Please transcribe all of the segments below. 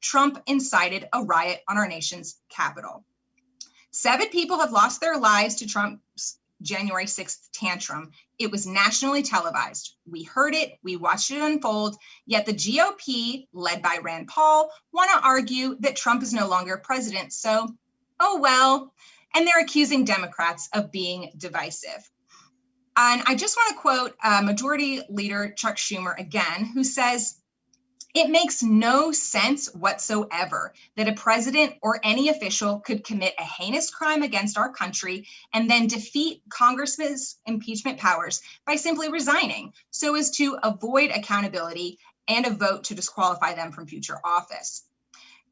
Trump incited a riot on our nation's capital. 7 people have lost their lives to Trump's January 6th tantrum. It was nationally televised. We heard it, we watched it unfold, yet the GOP, led by Rand Paul, want to argue that Trump is no longer president. So, oh well. And they're accusing Democrats of being divisive. And I just want to quote Majority Leader Chuck Schumer again, who says, "It makes no sense whatsoever that a president or any official could commit a heinous crime against our country and then defeat Congress's impeachment powers by simply resigning so as to avoid accountability and a vote to disqualify them from future office."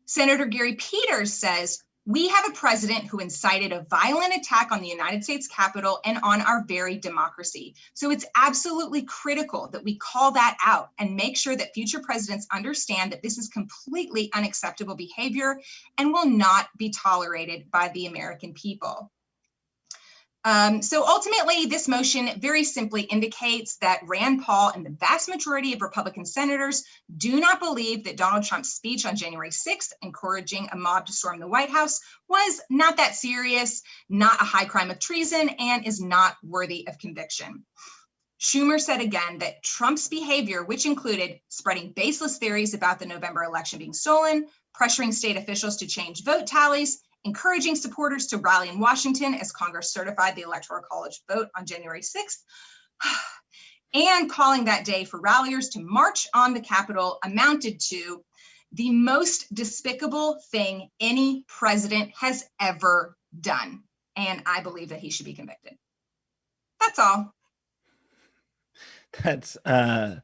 Senator Gary Peters says, "We have a president who incited a violent attack on the United States Capitol and on our very democracy. So it's absolutely critical that we call that out and make sure that future presidents understand that this is completely unacceptable behavior and will not be tolerated by the American people." So ultimately, this motion very simply indicates that Rand Paul and the vast majority of Republican senators do not believe that Donald Trump's speech on January 6th, encouraging a mob to storm the White House, was not that serious, not a high crime of treason, and is not worthy of conviction. Schumer said again that Trump's behavior, which included spreading baseless theories about the November election being stolen, pressuring state officials to change vote tallies, encouraging supporters to rally in Washington as Congress certified the Electoral College vote on January 6th, and calling that day for ralliers to march on the Capitol, amounted to the most despicable thing any president has ever done. And I believe that he should be convicted. That's all. That's a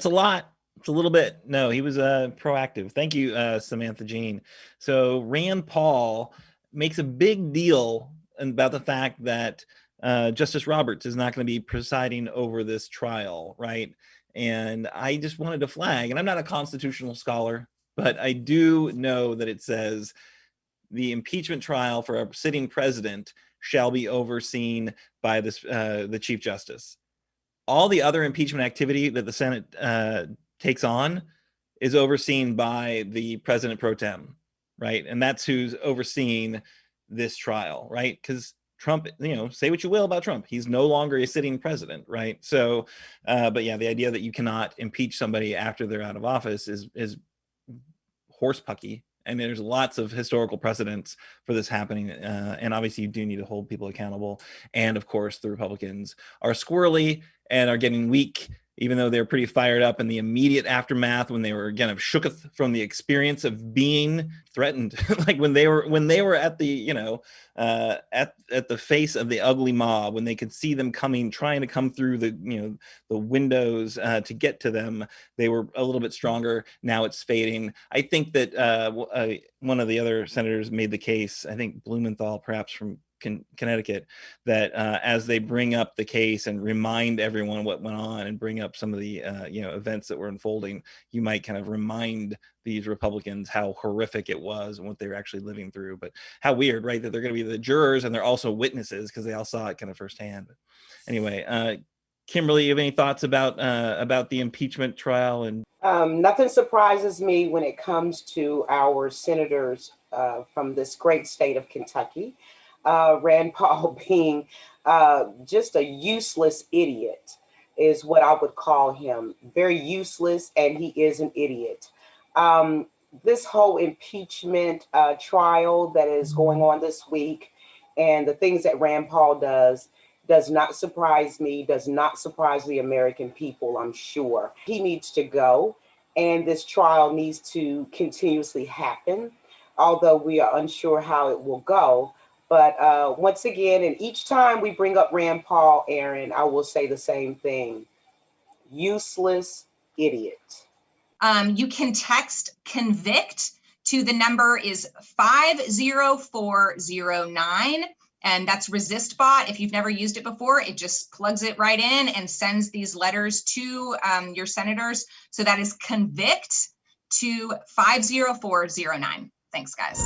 lot. It's a little bit. No, he was proactive. Thank you, Samantha Jean. So Rand Paul makes a big deal about the fact that Justice Roberts is not going to be presiding over this trial, right? And I just wanted to flag, and I'm not a constitutional scholar, but I do know that it says the impeachment trial for a sitting president shall be overseen by the Chief Justice. All the other impeachment activity that the Senate takes on is overseen by the president pro tem, right? And that's who's overseeing this trial, right? Because Trump, say what you will about Trump, he's no longer a sitting president, right? So, but yeah, the idea that you cannot impeach somebody after they're out of office is horsepucky. And there's lots of historical precedents for this happening. And obviously you do need to hold people accountable. And of course, the Republicans are squirrely and are getting weak, even though they're pretty fired up in the immediate aftermath when they were again shooketh from the experience of being threatened, like when they were at the at the face of the ugly mob, when they could see them coming, trying to come through the windows to get to them, they were a little bit stronger. Now it's fading. I think that one of the other senators made the case, I think Blumenthal, perhaps from Connecticut, that as they bring up the case and remind everyone what went on and bring up some of the events that were unfolding, you might kind of remind these Republicans how horrific it was and what they were actually living through. But how weird, right, that they're going to be the jurors and they're also witnesses because they all saw it kind of firsthand. But anyway, Kimberly, you have any thoughts about the impeachment trial? And nothing surprises me when it comes to our senators from this great state of Kentucky. Rand Paul being just a useless idiot is what I would call him. Very useless, and he is an idiot. This whole impeachment trial that is going on this week and the things that Rand Paul does not surprise me, does not surprise the American people, I'm sure. He needs to go, and this trial needs to continuously happen, although we are unsure how it will go. But once again, and each time we bring up Rand Paul, Aaron, I will say the same thing. Useless idiot. You can text convict to the number is 50409. And that's ResistBot. If you've never used it before, it just plugs it right in and sends these letters to your senators. So that is convict to 50409. Thanks, guys.